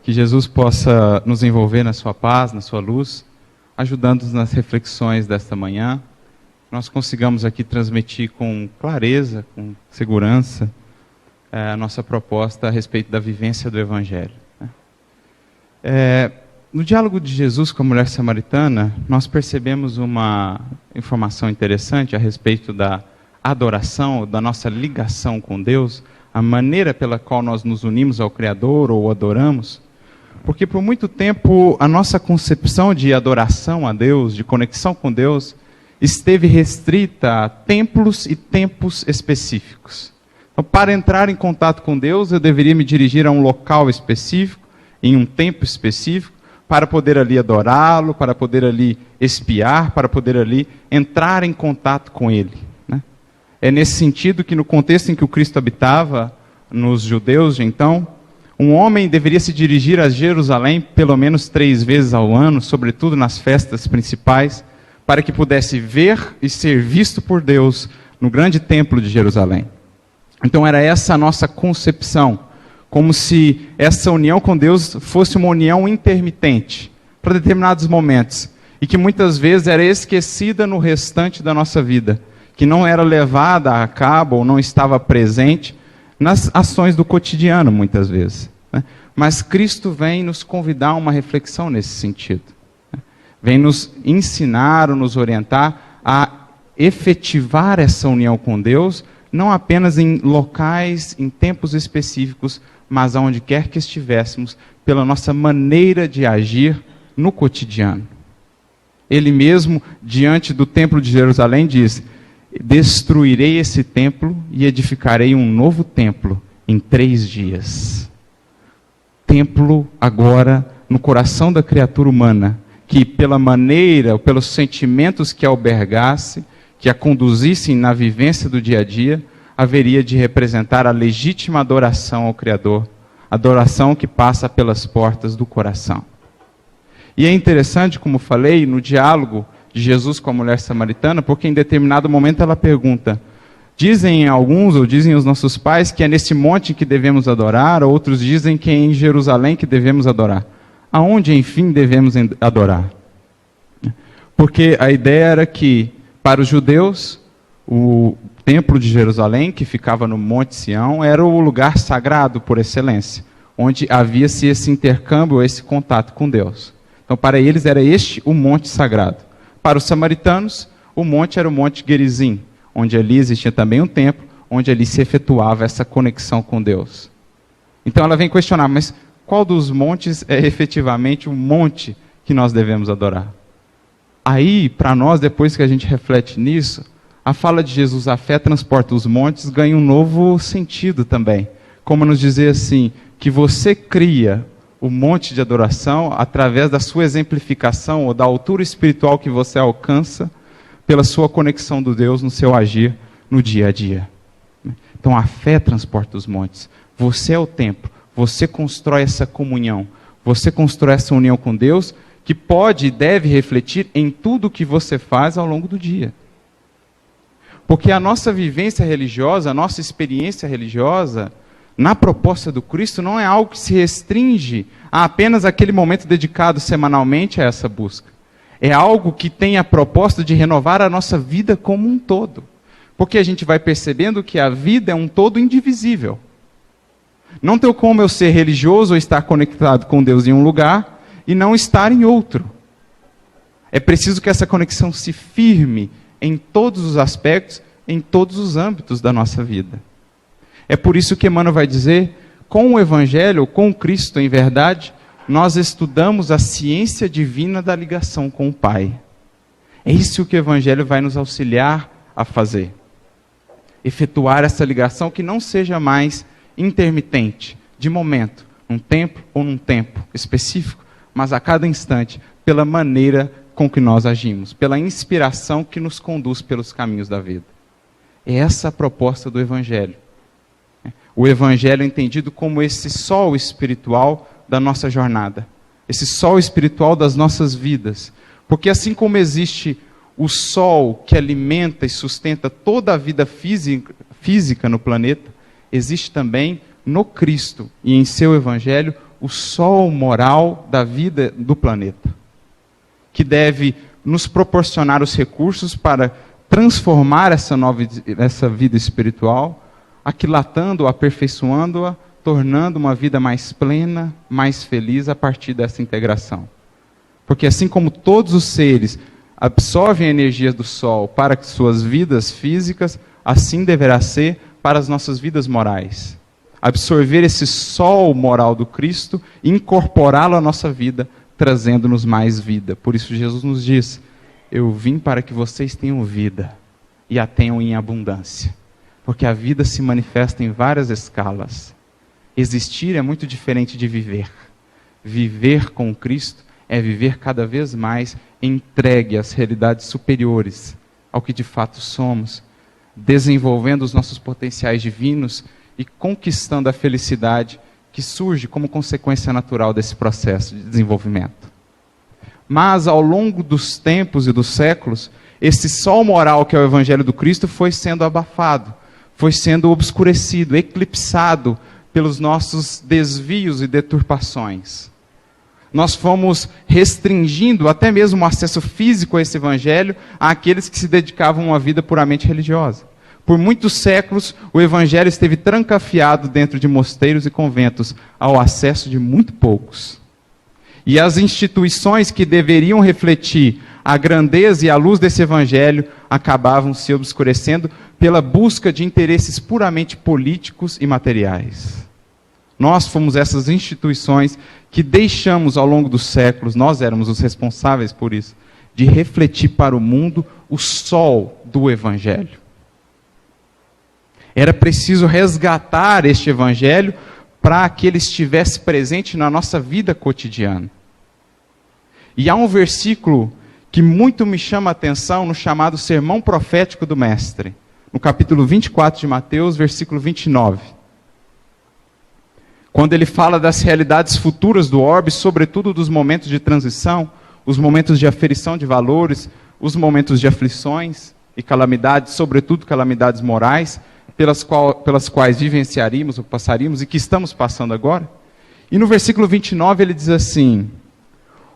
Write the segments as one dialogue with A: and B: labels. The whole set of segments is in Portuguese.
A: Que Jesus possa nos envolver na sua paz, na sua luz, ajudando-nos nas reflexões desta manhã. Nós consigamos aqui transmitir com clareza, com segurança, a nossa proposta a respeito da vivência do Evangelho. No diálogo de Jesus com a mulher samaritana, nós percebemos uma informação interessante a respeito da adoração, da nossa ligação com Deus, a maneira pela qual nós nos unimos ao Criador ou adoramos, porque por muito tempo a nossa concepção de adoração a Deus, de conexão com Deus, esteve restrita a templos e tempos específicos. Então, para entrar em contato com Deus, eu deveria me dirigir a um local específico, em um tempo específico, para poder ali adorá-lo, para poder ali espiar, para poder ali entrar em contato com Ele. É nesse sentido que no contexto em que o Cristo habitava, nos judeus de então, um homem deveria se dirigir a Jerusalém pelo menos 3 vezes ao ano, sobretudo nas festas principais, para que pudesse ver e ser visto por Deus no grande templo de Jerusalém. Então era essa a nossa concepção, como se essa união com Deus fosse uma união intermitente, para determinados momentos, e que muitas vezes era esquecida no restante da nossa vida, que não era levada a cabo ou não estava presente nas ações do cotidiano, muitas vezes. Mas Cristo vem nos convidar a uma reflexão nesse sentido. Vem nos ensinar ou nos orientar a efetivar essa união com Deus, não apenas em locais, em tempos específicos, mas aonde quer que estivéssemos, pela nossa maneira de agir no cotidiano. Ele mesmo, diante do templo de Jerusalém, diz: destruirei esse templo e edificarei um novo templo em 3 dias. Templo agora no coração da criatura humana, que pela maneira, pelos sentimentos que a albergasse, que a conduzissem na vivência do dia a dia, haveria de representar a legítima adoração ao Criador, adoração que passa pelas portas do coração. E é interessante, como falei, no diálogo de Jesus com a mulher samaritana, porque em determinado momento ela pergunta: dizem alguns, ou dizem os nossos pais, que é nesse monte que devemos adorar, outros dizem que é em Jerusalém que devemos adorar. Aonde, enfim, devemos adorar? Porque a ideia era que, para os judeus, o templo de Jerusalém, que ficava no Monte Sião, era o lugar sagrado por excelência, onde havia-se esse intercâmbio, esse contato com Deus. Então, para eles, era este o monte sagrado. Para os samaritanos, o monte era o Monte Gerizim, onde ali existia também um templo, onde ali se efetuava essa conexão com Deus. Então ela vem questionar: mas qual dos montes é efetivamente o monte que nós devemos adorar? Aí, para nós, depois que a gente reflete nisso, a fala de Jesus, a fé transporta os montes, ganha um novo sentido também. Como nos dizer assim, que você cria o monte de adoração através da sua exemplificação ou da altura espiritual que você alcança pela sua conexão do Deus no seu agir no dia a dia. Então a fé transporta os montes. Você é o templo, você constrói essa comunhão, você constrói essa união com Deus que pode e deve refletir em tudo o que você faz ao longo do dia. Porque a nossa vivência religiosa, a nossa experiência religiosa, na proposta do Cristo, não é algo que se restringe a apenas aquele momento dedicado semanalmente a essa busca. É algo que tem a proposta de renovar a nossa vida como um todo. Porque a gente vai percebendo que a vida é um todo indivisível. Não tem como eu ser religioso ou estar conectado com Deus em um lugar e não estar em outro. É preciso que essa conexão se firme em todos os aspectos, em todos os âmbitos da nossa vida. É por isso que Emmanuel vai dizer: com o Evangelho, com Cristo em verdade, nós estudamos a ciência divina da ligação com o Pai. É isso que o Evangelho vai nos auxiliar a fazer. Efetuar essa ligação que não seja mais intermitente, de momento, num tempo ou num tempo específico, mas a cada instante, pela maneira com que nós agimos, pela inspiração que nos conduz pelos caminhos da vida. É essa a proposta do Evangelho. O Evangelho é entendido como esse sol espiritual da nossa jornada, esse sol espiritual das nossas vidas. Porque assim como existe o sol que alimenta e sustenta toda a vida física no planeta, existe também no Cristo e em seu Evangelho, o sol moral da vida do planeta, que deve nos proporcionar os recursos para transformar essa vida espiritual, aquilatando, aperfeiçoando-a, tornando uma vida mais plena, mais feliz a partir dessa integração. Porque assim como todos os seres absorvem a energia do sol para suas vidas físicas, assim deverá ser para as nossas vidas morais. Absorver esse sol moral do Cristo e incorporá-lo à nossa vida, trazendo-nos mais vida. Por isso Jesus nos diz: eu vim para que vocês tenham vida e a tenham em abundância. Porque a vida se manifesta em várias escalas. Existir é muito diferente de viver. Viver com Cristo é viver cada vez mais entregue às realidades superiores, ao que de fato somos, desenvolvendo os nossos potenciais divinos e conquistando a felicidade que surge como consequência natural desse processo de desenvolvimento. Mas, ao longo dos tempos e dos séculos, esse sol moral que é o Evangelho do Cristo foi sendo abafado, foi sendo obscurecido, eclipsado pelos nossos desvios e deturpações. Nós fomos restringindo até mesmo o acesso físico a esse Evangelho àqueles que se dedicavam a uma vida puramente religiosa. Por muitos séculos, o Evangelho esteve trancafiado dentro de mosteiros e conventos, ao acesso de muito poucos. E as instituições que deveriam refletir a grandeza e a luz desse Evangelho acabavam se obscurecendo pela busca de interesses puramente políticos e materiais. Nós fomos essas instituições que deixamos ao longo dos séculos, nós éramos os responsáveis por isso, de refletir para o mundo o sol do Evangelho. Era preciso resgatar este Evangelho para que ele estivesse presente na nossa vida cotidiana. E há um versículo que muito me chama a atenção no chamado Sermão Profético do Mestre, no capítulo 24 de Mateus, versículo 29. Quando ele fala das realidades futuras do orbe, sobretudo dos momentos de transição, os momentos de aferição de valores, os momentos de aflições e calamidades, sobretudo calamidades morais, pelas quais vivenciaríamos ou passaríamos e que estamos passando agora. E no versículo 29 ele diz assim: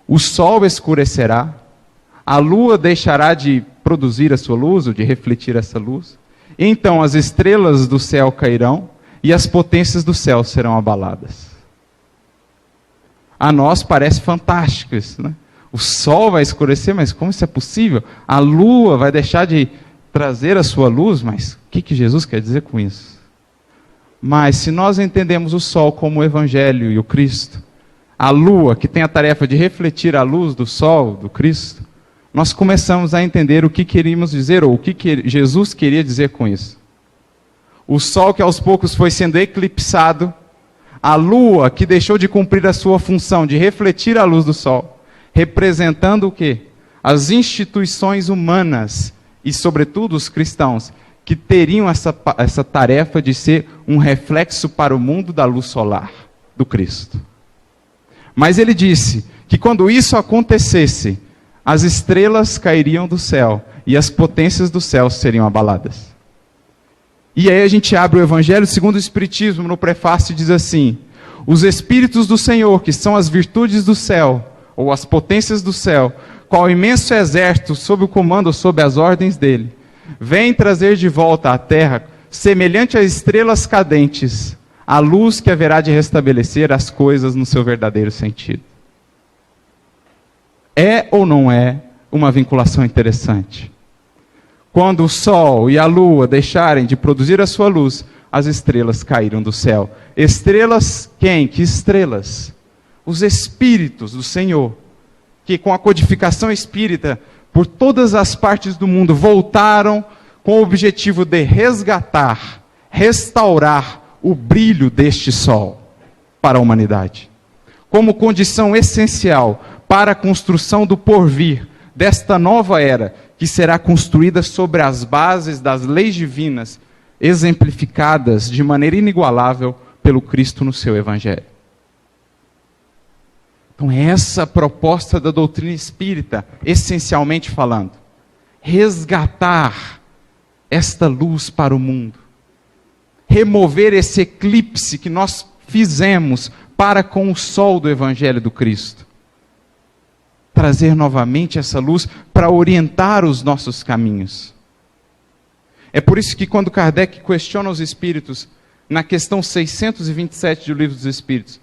A: o sol escurecerá, a lua deixará de produzir a sua luz, ou de refletir essa luz, então as estrelas do céu cairão e as potências do céu serão abaladas. A nós parece fantástico isso, né? O sol vai escurecer, mas como isso é possível? A lua vai deixar de trazer a sua luz, mas o que Jesus quer dizer com isso? Mas se nós entendemos o sol como o Evangelho e o Cristo, a lua que tem a tarefa de refletir a luz do sol, do Cristo, nós começamos a entender o que queríamos dizer, ou o que Jesus queria dizer com isso. O sol que aos poucos foi sendo eclipsado, a lua que deixou de cumprir a sua função de refletir a luz do sol, representando o quê? As instituições humanas, e sobretudo os cristãos, que teriam essa tarefa de ser um reflexo para o mundo da luz solar, do Cristo. Mas ele disse que quando isso acontecesse, as estrelas cairiam do céu, e as potências do céu seriam abaladas. E aí a gente abre o Evangelho segundo o Espiritismo, no prefácio diz assim: os Espíritos do Senhor, que são as virtudes do céu, ou as potências do céu, qual imenso exército sob o comando ou sob as ordens dele, vem trazer de volta à terra, semelhante a estrelas cadentes, a luz que haverá de restabelecer as coisas no seu verdadeiro sentido. É ou não é uma vinculação interessante? Quando o sol e a lua deixarem de produzir a sua luz, as estrelas caíram do céu. Estrelas quem? Que estrelas? Os Espíritos do Senhor, que com a codificação espírita, por todas as partes do mundo, voltaram com o objetivo de resgatar, restaurar o brilho deste sol para a humanidade. Como condição essencial para a construção do porvir, desta nova era, que será construída sobre as bases das leis divinas, exemplificadas de maneira inigualável pelo Cristo no seu Evangelho. Então, essa proposta da doutrina espírita, essencialmente falando, resgatar esta luz para o mundo. remover esse eclipse que nós fizemos para com o sol do Evangelho do Cristo. Trazer novamente essa luz para orientar os nossos caminhos. É por isso que quando Kardec questiona os espíritos, na questão 627 do Livro dos Espíritos,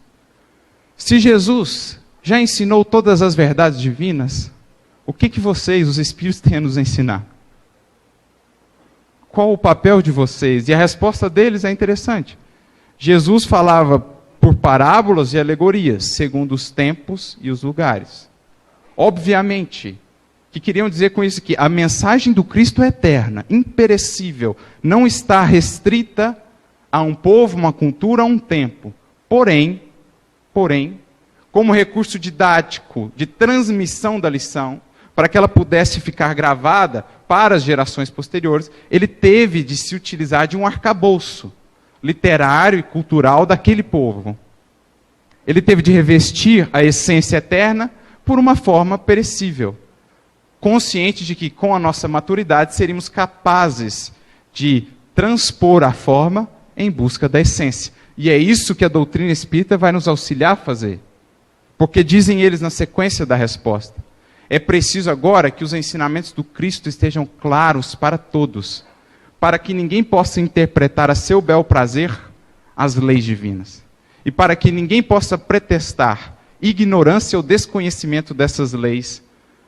A: se Jesus já ensinou todas as verdades divinas, o que vocês, os espíritos, têm a nos ensinar? Qual o papel de vocês? E a resposta deles é interessante. Jesus falava por parábolas e alegorias, segundo os tempos e os lugares. Obviamente, que queriam dizer com isso que a mensagem do Cristo é eterna, imperecível, não está restrita a um povo, uma cultura, a um tempo. Porém, como recurso didático de transmissão da lição, para que ela pudesse ficar gravada para as gerações posteriores, ele teve de se utilizar de um arcabouço literário e cultural daquele povo. Ele teve de revestir a essência eterna por uma forma perecível, consciente de que com a nossa maturidade seríamos capazes de transpor a forma em busca da essência. E é isso que a doutrina espírita vai nos auxiliar a fazer. Porque dizem eles na sequência da resposta, é preciso agora que os ensinamentos do Cristo estejam claros para todos, para que ninguém possa interpretar a seu bel prazer as leis divinas. E para que ninguém possa pretextar ignorância ou desconhecimento dessas leis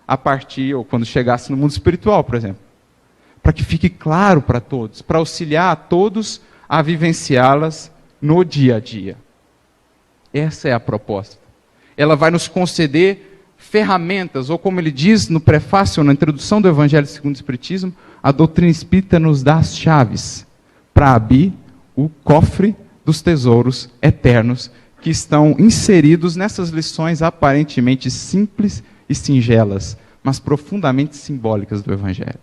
A: a partir, ou quando chegasse no mundo espiritual, por exemplo. Para que fique claro para todos, para auxiliar a todos a vivenciá-las no dia a dia. Essa é a proposta. Ela vai nos conceder ferramentas, ou como ele diz no prefácio, na introdução do Evangelho segundo o Espiritismo, a doutrina espírita nos dá as chaves para abrir o cofre dos tesouros eternos que estão inseridos nessas lições aparentemente simples e singelas, mas profundamente simbólicas do Evangelho.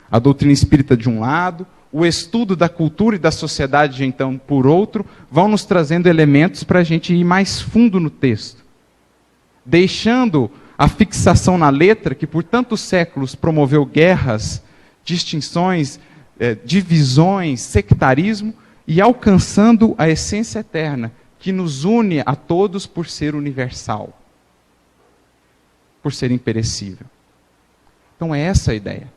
A: A doutrina espírita de um lado, o estudo da cultura e da sociedade, então, por outro, vão nos trazendo elementos para a gente ir mais fundo no texto. Deixando a fixação na letra, que por tantos séculos promoveu guerras, distinções, divisões, sectarismo, e alcançando a essência eterna, que nos une a todos por ser universal, por ser imperecível. Então é essa a ideia.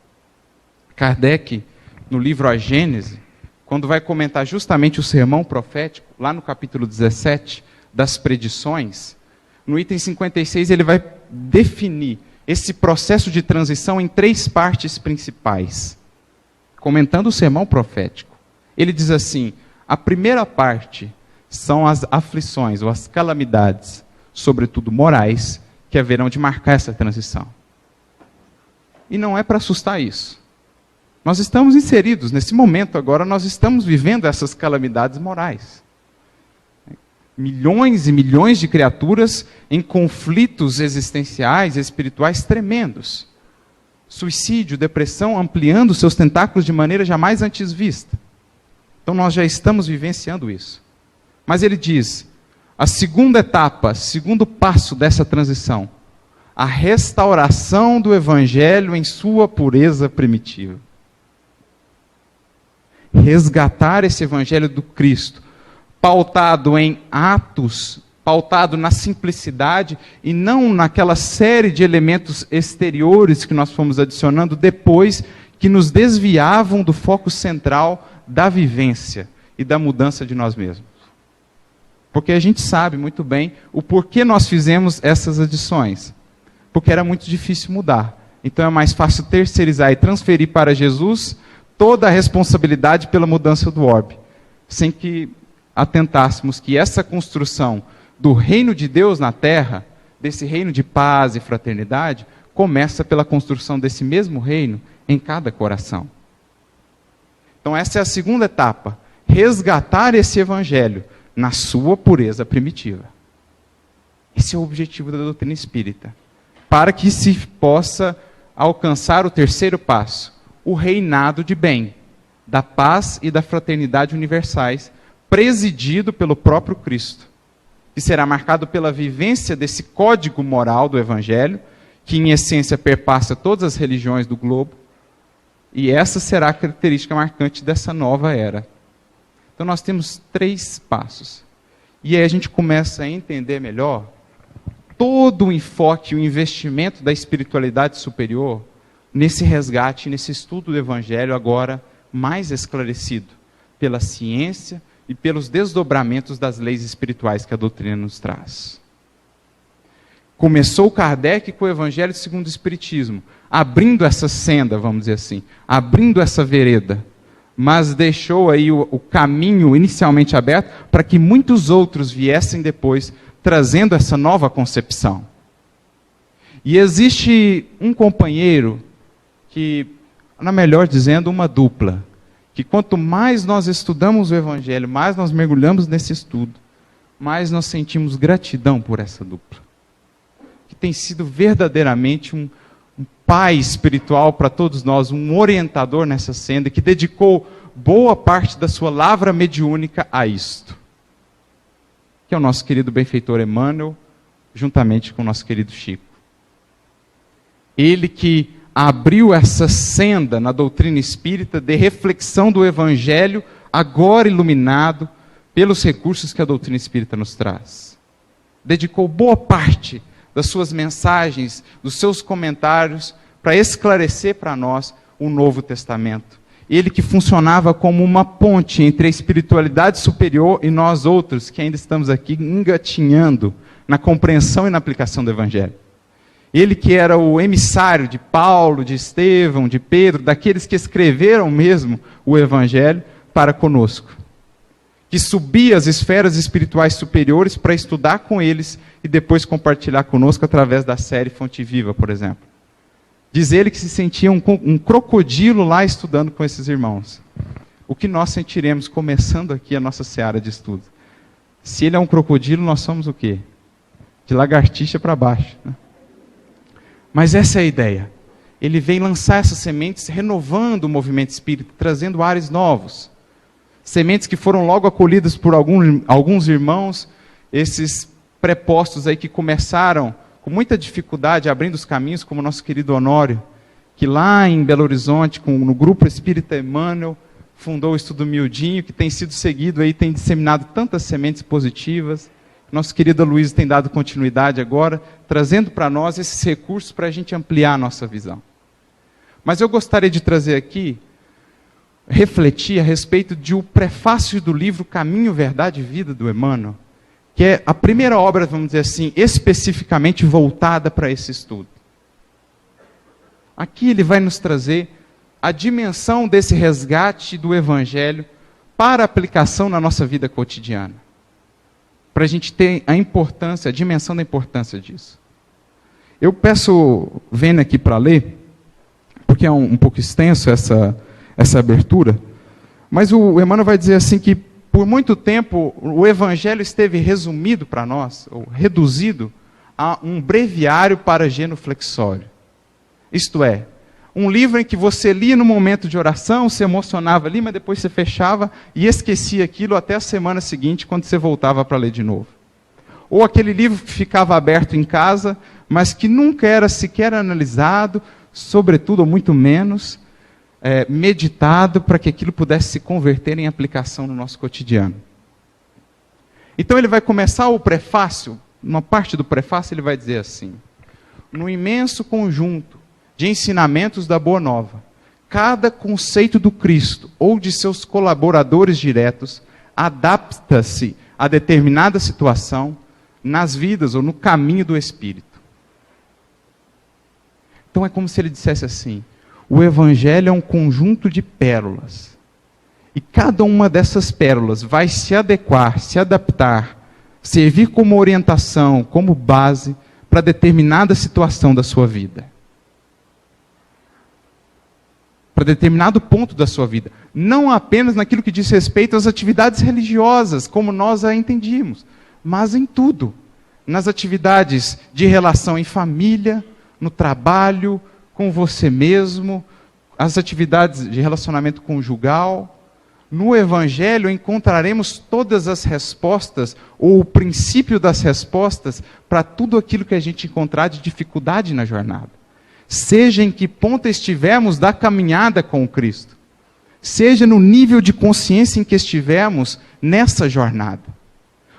A: Kardec, no livro A Gênese, quando vai comentar justamente o sermão profético, lá no capítulo 17, das predições, no item 56 ele vai definir esse processo de transição em 3 partes principais, comentando o sermão profético. Ele diz assim, a primeira parte são as aflições ou as calamidades, sobretudo morais, que haverão de marcar essa transição. E não é para assustar isso. Nós estamos inseridos, nesse momento agora, nós estamos vivendo essas calamidades morais. Milhões e milhões de criaturas em conflitos existenciais e espirituais tremendos. Suicídio, depressão, ampliando seus tentáculos de maneira jamais antes vista. Então nós já estamos vivenciando isso. Mas ele diz, a segunda etapa, segundo passo dessa transição, a restauração do Evangelho em sua pureza primitiva. Resgatar esse Evangelho do Cristo, pautado em atos, pautado na simplicidade e não naquela série de elementos exteriores que nós fomos adicionando depois, que nos desviavam do foco central da vivência e da mudança de nós mesmos. Porque a gente sabe muito bem o porquê nós fizemos essas adições. Porque era muito difícil mudar. Então é mais fácil terceirizar e transferir para Jesus toda a responsabilidade pela mudança do orbe, sem que atentássemos que essa construção do reino de Deus na terra, desse reino de paz e fraternidade, começa pela construção desse mesmo reino em cada coração. Então essa é a segunda etapa, resgatar esse Evangelho na sua pureza primitiva. Esse é o objetivo da doutrina espírita, para que se possa alcançar o terceiro passo, o reinado de bem, da paz e da fraternidade universais, presidido pelo próprio Cristo, que será marcado pela vivência desse código moral do Evangelho, que em essência perpassa todas as religiões do globo, e essa será a característica marcante dessa nova era, Então nós temos 3 passos. E aí a gente começa a entender melhor todo o enfoque, o investimento da espiritualidade superior nesse resgate, nesse estudo do Evangelho agora mais esclarecido pela ciência e pelos desdobramentos das leis espirituais que a doutrina nos traz. Começou Kardec com o Evangelho segundo o Espiritismo, abrindo essa senda, vamos dizer assim, abrindo essa vereda, mas deixou aí o caminho inicialmente aberto para que muitos outros viessem depois, trazendo essa nova concepção. E existe um companheiro que, na melhor dizendo, uma dupla, que quanto mais nós estudamos o Evangelho, mais nós mergulhamos nesse estudo, mais nós sentimos gratidão por essa dupla. Que tem sido verdadeiramente um pai espiritual para todos nós, um orientador nessa senda, que dedicou boa parte da sua lavra mediúnica a isto. Que é o nosso querido benfeitor Emmanuel, juntamente com o nosso querido Chico. Ele que abriu essa senda na doutrina espírita de reflexão do Evangelho, agora iluminado pelos recursos que a doutrina espírita nos traz. Dedicou boa parte das suas mensagens, dos seus comentários, para esclarecer para nós o Novo Testamento. Ele que funcionava como uma ponte entre a espiritualidade superior e nós outros, que ainda estamos aqui engatinhando na compreensão e na aplicação do Evangelho. Ele que era o emissário de Paulo, de Estevão, de Pedro, daqueles que escreveram mesmo o Evangelho para conosco. Que subia as esferas espirituais superiores para estudar com eles e depois compartilhar conosco através da série Fonte Viva, por exemplo. Diz ele que se sentia um crocodilo lá estudando com esses irmãos. O que nós sentiremos começando aqui a nossa seara de estudo? Se ele é um crocodilo, nós somos o quê? De lagartixa para baixo, né? Mas essa é a ideia. Ele vem lançar essas sementes, renovando o movimento espírita, trazendo ares novos. Sementes que foram logo acolhidas por alguns irmãos, esses prepostos aí que começaram com muita dificuldade, abrindo os caminhos, como o nosso querido Honório, que lá em Belo Horizonte, no Grupo Espírita Emmanuel, fundou o Estudo Miudinho, que tem sido seguido aí, tem disseminado tantas sementes positivas. Nosso querido Luiz tem dado continuidade agora, trazendo para nós esses recursos para a gente ampliar a nossa visão. Mas eu gostaria de trazer aqui, refletir a respeito de o prefácio do livro Caminho, Verdade e Vida, do Emmanuel, que é a primeira obra, vamos dizer assim, especificamente voltada para esse estudo. Aqui ele vai nos trazer a dimensão desse resgate do Evangelho para aplicação na nossa vida cotidiana. Para a gente ter a importância, a dimensão da importância disso. Eu peço, vendo aqui para ler, porque é um pouco extenso essa abertura, mas o Emmanuel vai dizer assim que, por muito tempo, o Evangelho esteve resumido para nós, ou reduzido, a um breviário para genuflexório. Isto é, um livro em que você lia no momento de oração, se emocionava ali, mas depois você fechava e esquecia aquilo até a semana seguinte, quando você voltava para ler de novo. Ou aquele livro que ficava aberto em casa, mas que nunca era sequer analisado, sobretudo, ou muito menos, meditado para que aquilo pudesse se converter em aplicação no nosso cotidiano. Então ele vai começar o prefácio, uma parte do prefácio ele vai dizer assim: no imenso conjunto de ensinamentos da Boa Nova, cada conceito do Cristo ou de seus colaboradores diretos adapta-se a determinada situação nas vidas ou no caminho do Espírito. Então é como se ele dissesse assim: o Evangelho é um conjunto de pérolas. E cada uma dessas pérolas vai se adequar, se adaptar, servir como orientação, como base para determinada situação da sua vida. Para determinado ponto da sua vida. Não apenas naquilo que diz respeito às atividades religiosas, como nós a entendíamos, mas em tudo. Nas atividades de relação em família, no trabalho, com você mesmo, as atividades de relacionamento conjugal. No Evangelho encontraremos todas as respostas, ou o princípio das respostas, para tudo aquilo que a gente encontrar de dificuldade na jornada. Seja em que ponto estivermos da caminhada com o Cristo. seja no nível de consciência em que estivermos nessa jornada.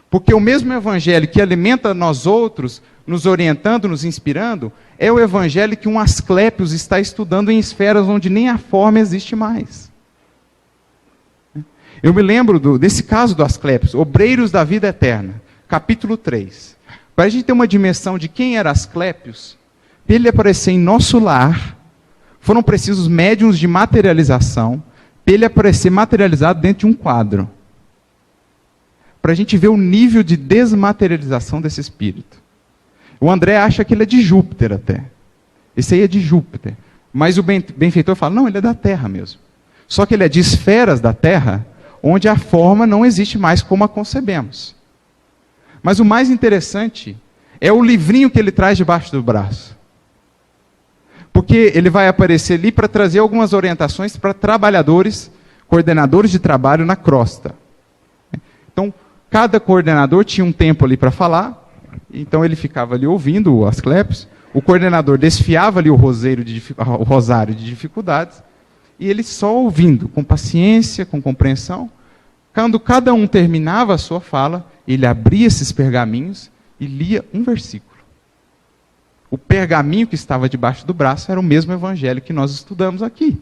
A: Porque o mesmo evangelho que alimenta nós outros, nos orientando, nos inspirando, é o evangelho que um Asclépios está estudando em esferas onde nem a forma existe mais. Eu me lembro desse caso do Asclépios, Obreiros da Vida Eterna, capítulo 3. Para a gente ter uma dimensão de quem era Asclépios, para ele aparecer em nosso lar, foram precisos médiuns de materialização, para ele aparecer materializado dentro de um quadro. Para a gente ver o nível de desmaterialização desse espírito. O André acha que ele é de Júpiter até. Esse aí é de Júpiter. Mas o benfeitor fala, não, ele é da Terra mesmo. Só que ele é de esferas da Terra, onde a forma não existe mais como a concebemos. Mas o mais interessante é o livrinho que ele traz debaixo do braço. Porque ele vai aparecer ali para trazer algumas orientações para trabalhadores, coordenadores de trabalho na crosta. Então, cada coordenador tinha um tempo ali para falar, então ele ficava ali ouvindo o Asclépios, o coordenador desfiava ali o rosário de dificuldades, e ele só ouvindo, com paciência, com compreensão. Quando cada um terminava a sua fala, ele abria esses pergaminhos e lia um versículo. O pergaminho que estava debaixo do braço era o mesmo evangelho que nós estudamos aqui.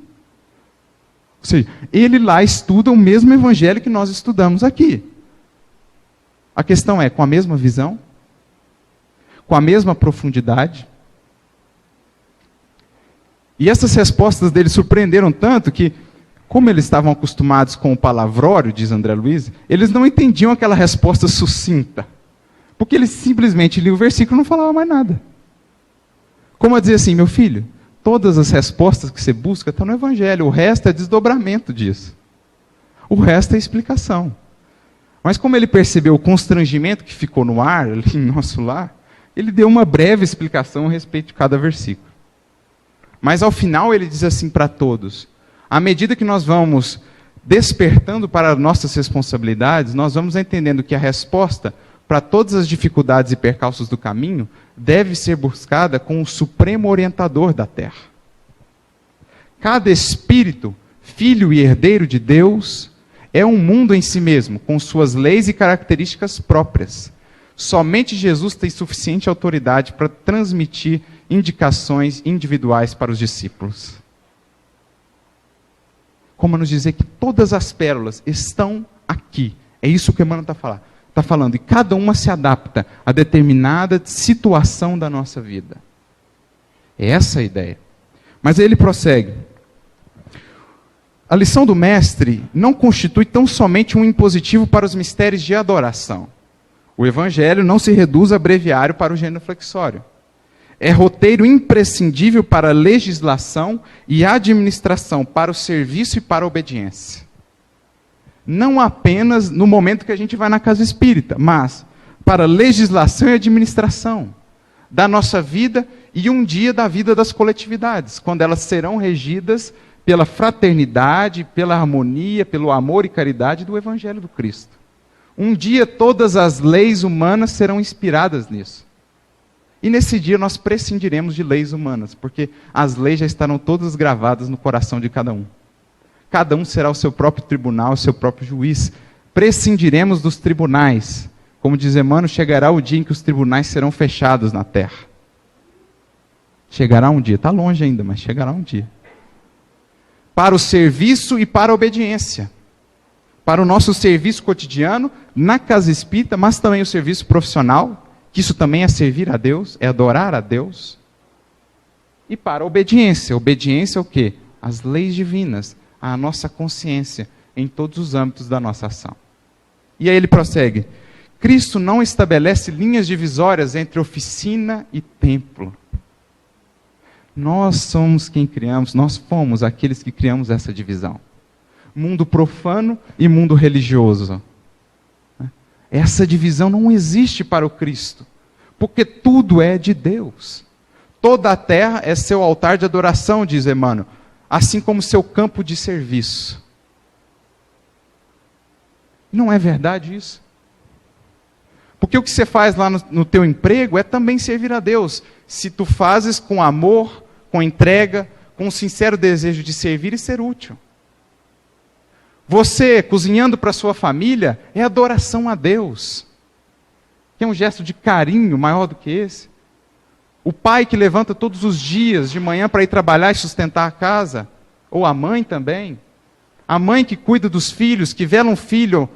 A: Ou seja, ele lá estuda o mesmo evangelho que nós estudamos aqui. A questão é, com a mesma visão? Com a mesma profundidade? E essas respostas dele surpreenderam tanto que, como eles estavam acostumados com o palavrório, diz André Luiz, eles não entendiam aquela resposta sucinta. Porque eles simplesmente liam o versículo e não falavam mais nada. Como a dizer assim, meu filho, todas as respostas que você busca estão no Evangelho, o resto é desdobramento disso. O resto é explicação. Mas como ele percebeu o constrangimento que ficou no ar, ali em nosso lar, ele deu uma breve explicação a respeito de cada versículo. Mas ao final ele diz assim para todos, à medida que nós vamos despertando para nossas responsabilidades, nós vamos entendendo que a resposta para todas as dificuldades e percalços do caminho deve ser buscada com o supremo orientador da terra. Cada espírito, filho e herdeiro de Deus, é um mundo em si mesmo, com suas leis e características próprias. Somente Jesus tem suficiente autoridade para transmitir indicações individuais para os discípulos. Como nos dizer que todas as pérolas estão aqui. É isso que Emmanuel está falando. E cada uma se adapta a determinada situação da nossa vida. É essa a ideia. Mas aí ele prossegue. A lição do mestre não constitui tão somente um impositivo para os mistérios de adoração. O evangelho não se reduz a breviário para o genuflexório. É roteiro imprescindível para a legislação e administração, para o serviço e para a obediência. Não apenas no momento que a gente vai na casa espírita, mas para a legislação e administração da nossa vida e um dia da vida das coletividades, quando elas serão regidas pela fraternidade, pela harmonia, pelo amor e caridade do Evangelho do Cristo. Um dia todas as leis humanas serão inspiradas nisso. E nesse dia nós prescindiremos de leis humanas, porque as leis já estarão todas gravadas no coração de cada um. Cada um será o seu próprio tribunal, o seu próprio juiz. Prescindiremos dos tribunais. Como diz Emmanuel, chegará o dia em que os tribunais serão fechados na terra. Chegará um dia, está longe ainda, mas chegará um dia. Para o serviço e para a obediência. Para o nosso serviço cotidiano, na casa espírita, mas também o serviço profissional, que isso também é servir a Deus, é adorar a Deus. E para a obediência. Obediência é o quê? As leis divinas, a nossa consciência, em todos os âmbitos da nossa ação. E aí ele prossegue. Cristo não estabelece linhas divisórias entre oficina e templo. Nós somos quem criamos, nós fomos aqueles que criamos essa divisão. Mundo profano e mundo religioso. Essa divisão não existe para o Cristo, porque tudo é de Deus. Toda a terra é seu altar de adoração, diz Emmanuel, assim como seu campo de serviço. Não é verdade isso? Porque o que você faz lá no teu emprego é também servir a Deus. Se tu fazes com amor, com entrega, com um sincero desejo de servir e ser útil. Você cozinhando para sua família é adoração a Deus. Tem um gesto de carinho maior do que esse? O pai que levanta todos os dias de manhã para ir trabalhar e sustentar a casa, ou a mãe também. A mãe que cuida dos filhos, que vela um filho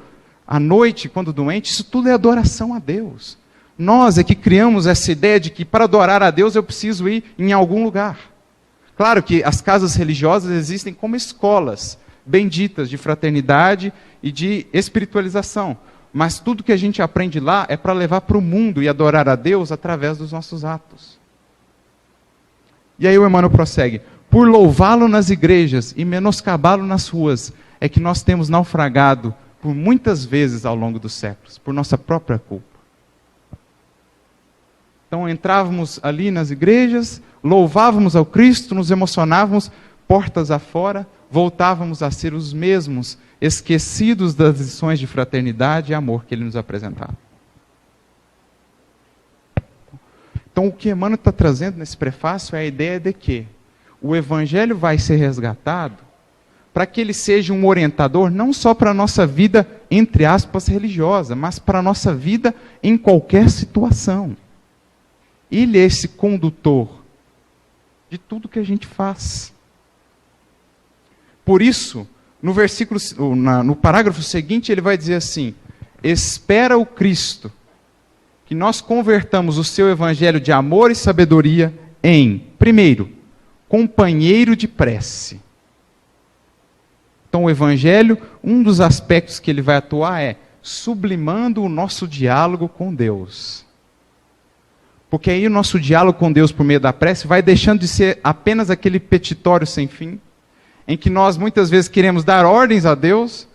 A: à noite quando doente, isso tudo é adoração a Deus. Nós é que criamos essa ideia de que para adorar a Deus eu preciso ir em algum lugar. Claro que as casas religiosas existem como escolas benditas de fraternidade e de espiritualização. Mas tudo que a gente aprende lá é para levar para o mundo e adorar a Deus através dos nossos atos. E aí o Emmanuel prossegue. Por louvá-lo nas igrejas e menoscabá-lo nas ruas, é que nós temos naufragado por muitas vezes ao longo dos séculos, por nossa própria culpa. Então entrávamos ali nas igrejas, louvávamos ao Cristo, nos emocionávamos, portas afora, voltávamos a ser os mesmos, esquecidos das lições de fraternidade e amor que ele nos apresentava. Então o que Emmanuel está trazendo nesse prefácio é a ideia de que o Evangelho vai ser resgatado para que ele seja um orientador não só para a nossa vida, entre aspas, religiosa, mas para a nossa vida em qualquer situação. Ele é esse condutor de tudo que a gente faz. Por isso, no parágrafo seguinte, ele vai dizer assim: espera o Cristo, que nós convertamos o seu evangelho de amor e sabedoria em, primeiro, companheiro de prece. Então o evangelho, um dos aspectos que ele vai atuar é sublimando o nosso diálogo com Deus. Porque aí o nosso diálogo com Deus por meio da prece vai deixando de ser apenas aquele petitório sem fim, em que nós muitas vezes queremos dar ordens a Deus,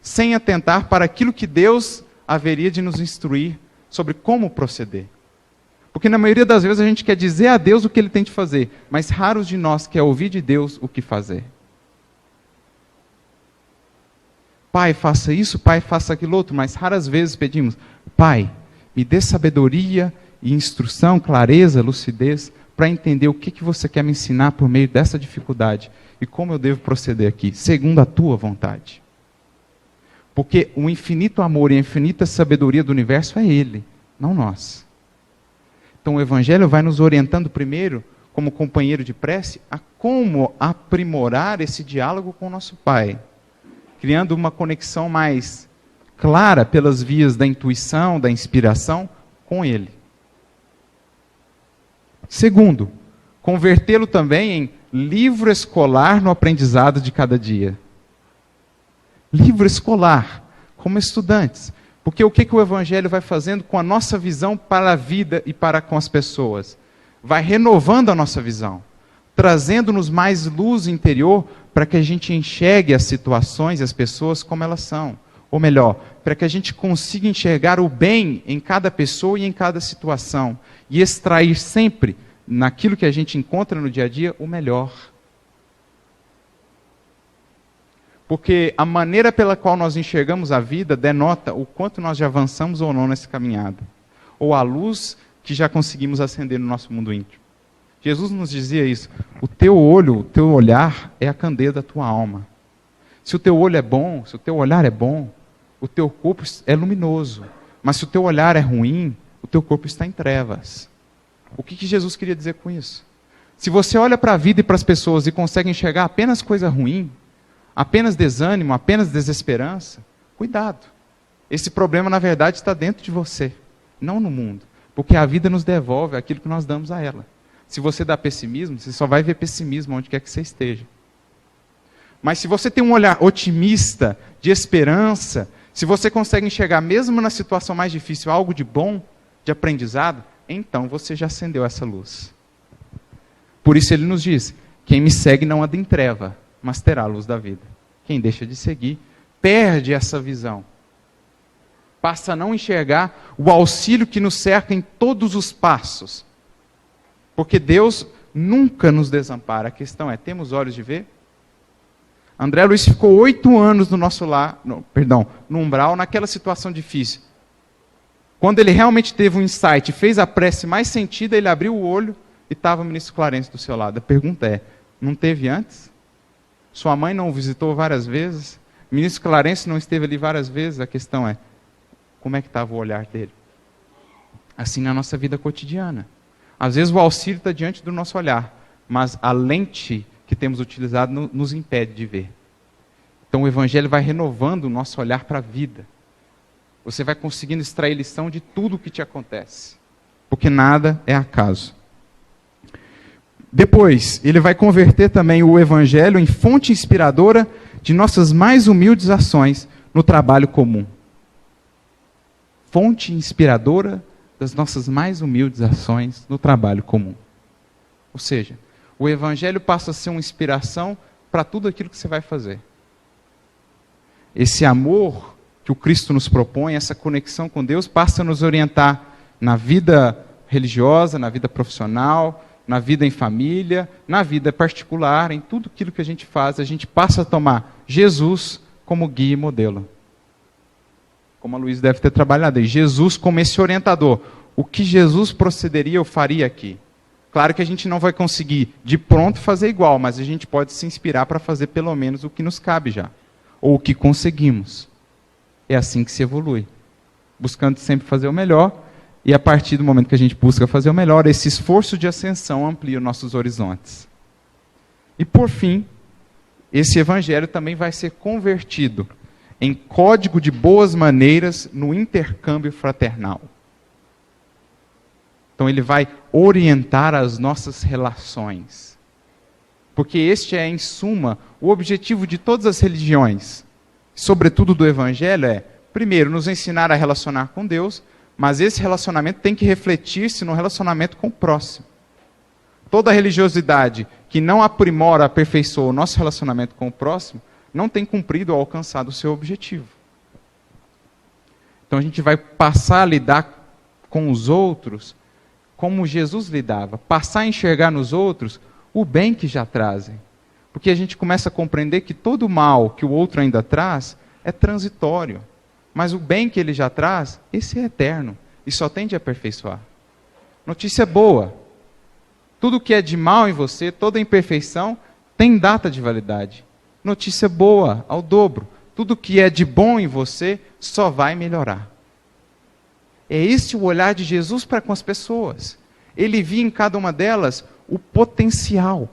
A: sem atentar para aquilo que Deus haveria de nos instruir sobre como proceder. Porque na maioria das vezes a gente quer dizer a Deus o que Ele tem de fazer, mas raros de nós quer ouvir de Deus o que fazer. Pai, faça isso, Pai, faça aquilo outro, mas raras vezes pedimos: Pai, me dê sabedoria e instrução, clareza, lucidez, para entender o que você quer me ensinar por meio dessa dificuldade e como eu devo proceder aqui, segundo a tua vontade. Porque o infinito amor e a infinita sabedoria do universo é Ele, não nós. Então o Evangelho vai nos orientando primeiro, como companheiro de prece, a como aprimorar esse diálogo com o nosso Pai, criando uma conexão mais clara pelas vias da intuição, da inspiração, com Ele. Segundo, convertê-lo também em livro escolar no aprendizado de cada dia. Livro escolar, como estudantes. Porque o que o Evangelho vai fazendo com a nossa visão para a vida e para com as pessoas? Vai renovando a nossa visão, trazendo-nos mais luz interior para que a gente enxergue as situações e as pessoas como elas são. Ou melhor, para que a gente consiga enxergar o bem em cada pessoa e em cada situação. E extrair sempre, naquilo que a gente encontra no dia a dia, o melhor. Porque a maneira pela qual nós enxergamos a vida denota o quanto nós já avançamos ou não nessa caminhada. Ou a luz que já conseguimos acender no nosso mundo íntimo. Jesus nos dizia isso: o teu olho, o teu olhar é a candeia da tua alma. Se o teu olho é bom, se o teu olhar é bom, o teu corpo é luminoso. Mas se o teu olhar é ruim, o teu corpo está em trevas. O que Jesus queria dizer com isso? Se você olha para a vida e para as pessoas e consegue enxergar apenas coisa ruim, apenas desânimo, apenas desesperança, cuidado. Esse problema, na verdade, está dentro de você, não no mundo. Porque a vida nos devolve aquilo que nós damos a ela. Se você dá pessimismo, você só vai ver pessimismo onde quer que você esteja. Mas se você tem um olhar otimista, de esperança, se você consegue enxergar, mesmo na situação mais difícil, algo de bom, de aprendizado, então você já acendeu essa luz. Por isso ele nos diz: quem me segue não anda em treva, mas terá a luz da vida. Quem deixa de seguir, perde essa visão. Passa a não enxergar o auxílio que nos cerca em todos os passos. Porque Deus nunca nos desampara. A questão é, temos olhos de ver? André Luiz ficou 8 anos no nosso lar, no umbral, naquela situação difícil. Quando ele realmente teve um insight, fez a prece mais sentida, ele abriu o olho e estava o ministro Clarence do seu lado. A pergunta é, não teve antes? Sua mãe não o visitou várias vezes? O ministro Clarence não esteve ali várias vezes, a questão é, como é que estava o olhar dele? Assim na nossa vida cotidiana. Às vezes o auxílio está diante do nosso olhar, mas a lente que temos utilizado nos impede de ver. Então o Evangelho vai renovando o nosso olhar para a vida. Você vai conseguindo extrair lição de tudo o que te acontece. Porque nada é acaso. Depois, ele vai converter também o Evangelho em fonte inspiradora de nossas mais humildes ações no trabalho comum. Fonte inspiradora das nossas mais humildes ações no trabalho comum. Ou seja, o Evangelho passa a ser uma inspiração para tudo aquilo que você vai fazer. Esse amor que o Cristo nos propõe, essa conexão com Deus, passa a nos orientar na vida religiosa, na vida profissional, na vida em família, na vida particular, em tudo aquilo que a gente faz, a gente passa a tomar Jesus como guia e modelo. Como a Luísa deve ter trabalhado aí, Jesus como esse orientador. O que Jesus procederia ou faria aqui? Claro que a gente não vai conseguir de pronto fazer igual, mas a gente pode se inspirar para fazer pelo menos o que nos cabe já, ou o que conseguimos. É assim que se evolui, buscando sempre fazer o melhor, e a partir do momento que a gente busca fazer o melhor, esse esforço de ascensão amplia nossos horizontes. E por fim, esse evangelho também vai ser convertido em código de boas maneiras no intercâmbio fraternal. Então ele vai orientar as nossas relações. Porque este é, em suma, o objetivo de todas as religiões, sobretudo do Evangelho, é, primeiro, nos ensinar a relacionar com Deus, mas esse relacionamento tem que refletir-se no relacionamento com o próximo. Toda religiosidade que não aprimora, aperfeiçoa o nosso relacionamento com o próximo, não tem cumprido ou alcançado o seu objetivo. Então a gente vai passar a lidar com os outros como Jesus lidava, passar a enxergar nos outros o bem que já trazem. Porque a gente começa a compreender que todo o mal que o outro ainda traz é transitório. Mas o bem que ele já traz, esse é eterno e só tende a aperfeiçoar. Notícia boa. Tudo que é de mal em você, toda imperfeição, tem data de validade. Notícia boa, ao dobro. Tudo que é de bom em você só vai melhorar. É esse o olhar de Jesus para com as pessoas. Ele via em cada uma delas o potencial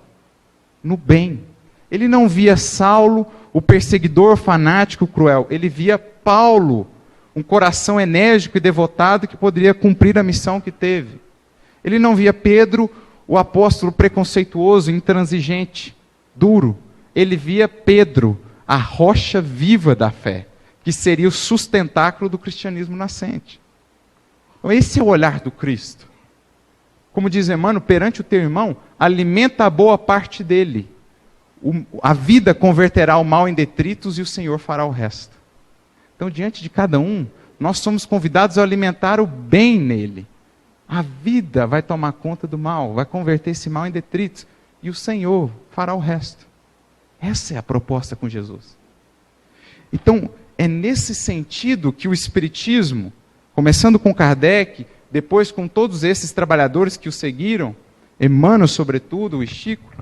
A: no bem. Ele não via Saulo, o perseguidor fanático cruel. Ele via Paulo, um coração enérgico e devotado que poderia cumprir a missão que teve. Ele não via Pedro, o apóstolo preconceituoso, intransigente, duro. Ele via Pedro, a rocha viva da fé, que seria o sustentáculo do cristianismo nascente. Então, esse é o olhar do Cristo. Como diz Emmanuel, perante o teu irmão, alimenta a boa parte dele. A vida converterá o mal em detritos e o Senhor fará o resto. Então, diante de cada um, nós somos convidados a alimentar o bem nele. A vida vai tomar conta do mal, vai converter esse mal em detritos, e o Senhor fará o resto. Essa é a proposta com Jesus. Então, é nesse sentido que o Espiritismo, começando com Kardec, depois com todos esses trabalhadores que o seguiram, Emmanuel sobretudo, o Chico,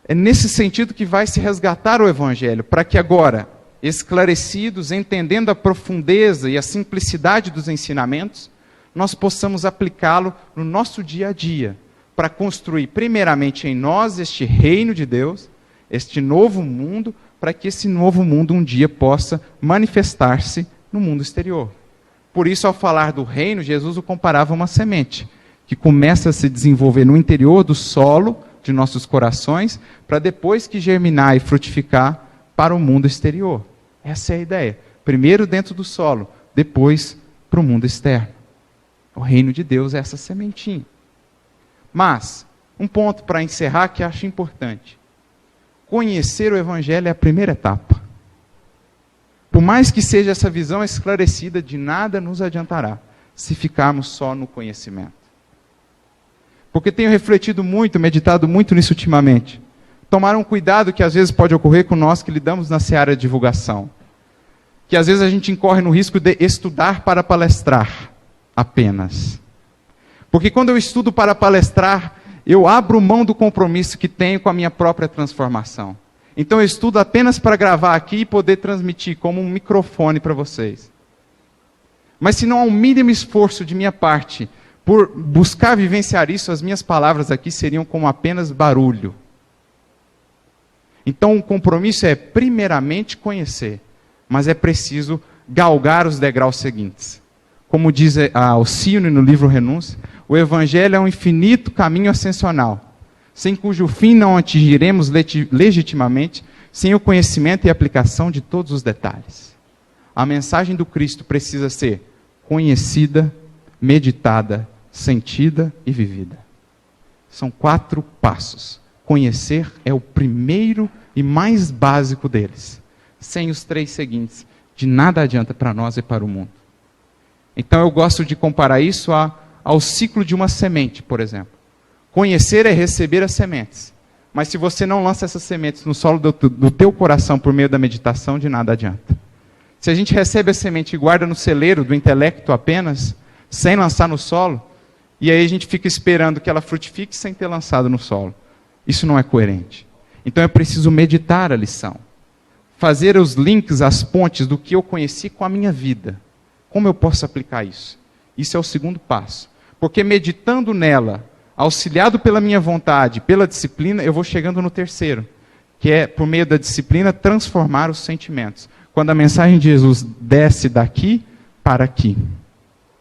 A: é nesse sentido que vai se resgatar o Evangelho, para que agora, esclarecidos, entendendo a profundeza e a simplicidade dos ensinamentos, nós possamos aplicá-lo no nosso dia a dia, para construir primeiramente em nós este reino de Deus, este novo mundo, para que esse novo mundo um dia possa manifestar-se no mundo exterior. Por isso, ao falar do reino, Jesus o comparava a uma semente, que começa a se desenvolver no interior do solo de nossos corações, para depois que germinar e frutificar para o mundo exterior. Essa é a ideia. Primeiro dentro do solo, depois para o mundo externo. O reino de Deus é essa sementinha. Mas, um ponto para encerrar que acho importante. Conhecer o Evangelho é a primeira etapa. Por mais que seja essa visão esclarecida, de nada nos adiantará se ficarmos só no conhecimento. Porque tenho refletido muito, meditado muito nisso ultimamente. Tomar um cuidado que às vezes pode ocorrer com nós que lidamos na seara de divulgação. Que às vezes a gente incorre no risco de estudar para palestrar apenas. Porque quando eu estudo para palestrar, eu abro mão do compromisso que tenho com a minha própria transformação. Então eu estudo apenas para gravar aqui e poder transmitir como um microfone para vocês. Mas se não há um mínimo esforço de minha parte por buscar vivenciar isso, as minhas palavras aqui seriam como apenas barulho. Então o compromisso é primeiramente conhecer, mas é preciso galgar os degraus seguintes. Como diz Alcione no livro Renúncia, o Evangelho é um infinito caminho ascensional, sem cujo fim não atingiremos legitimamente, sem o conhecimento e aplicação de todos os detalhes. A mensagem do Cristo precisa ser conhecida, meditada, sentida e vivida. São 4 passos. Conhecer é o primeiro e mais básico deles. Sem os 3 seguintes, de nada adianta para nós e para o mundo. Então eu gosto de comparar isso ao ciclo de uma semente, por exemplo. Conhecer é receber as sementes. Mas se você não lança essas sementes no solo do teu coração por meio da meditação, de nada adianta. Se a gente recebe a semente e guarda no celeiro do intelecto apenas, sem lançar no solo, e aí a gente fica esperando que ela frutifique sem ter lançado no solo. Isso não é coerente. Então eu preciso meditar a lição. Fazer os links, as pontes do que eu conheci com a minha vida. Como eu posso aplicar isso? Isso é o segundo passo. Porque meditando nela, auxiliado pela minha vontade, pela disciplina, eu vou chegando no terceiro, que é, por meio da disciplina, transformar os sentimentos. Quando a mensagem de Jesus desce daqui para aqui,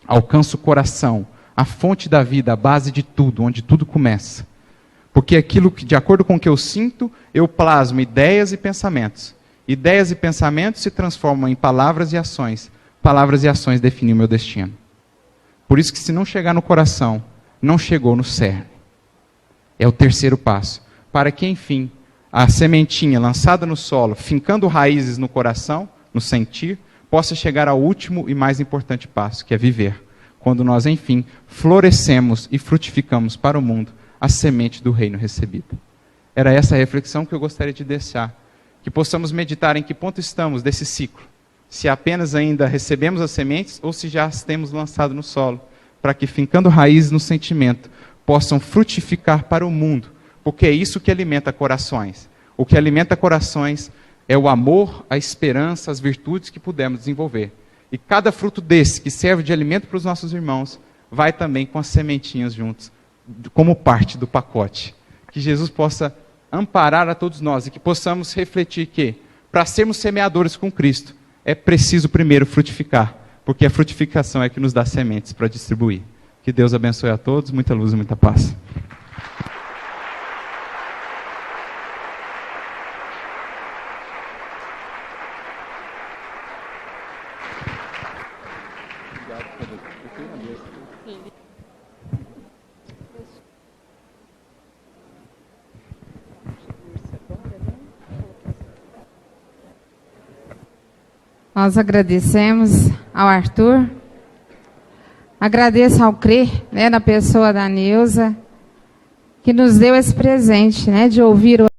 A: alcança o coração, a fonte da vida, a base de tudo, onde tudo começa. Porque aquilo que, de acordo com o que eu sinto, eu plasmo ideias e pensamentos. Ideias e pensamentos se transformam em palavras e ações. Palavras e ações definem o meu destino. Por isso que se não chegar no coração, não chegou no cerne. É o terceiro passo. Para que, enfim, a sementinha lançada no solo, fincando raízes no coração, no sentir, possa chegar ao último e mais importante passo, que é viver. Quando nós, enfim, florescemos e frutificamos para o mundo a semente do reino recebida. Era essa a reflexão que eu gostaria de deixar. Que possamos meditar em que ponto estamos desse ciclo. Se apenas ainda recebemos as sementes ou se já as temos lançado no solo. Para que, fincando raízes no sentimento, possam frutificar para o mundo. Porque é isso que alimenta corações. O que alimenta corações é o amor, a esperança, as virtudes que pudermos desenvolver. E cada fruto desse que serve de alimento para os nossos irmãos, vai também com as sementinhas juntos, como parte do pacote. Que Jesus possa amparar a todos nós e que possamos refletir que, para sermos semeadores com Cristo, é preciso primeiro frutificar, porque a frutificação é que nos dá sementes para distribuir. Que Deus abençoe a todos, muita luz e muita paz.
B: Nós agradecemos ao Arthur, agradeço ao CRE, na pessoa da Neuza, que nos deu esse presente, de ouvir o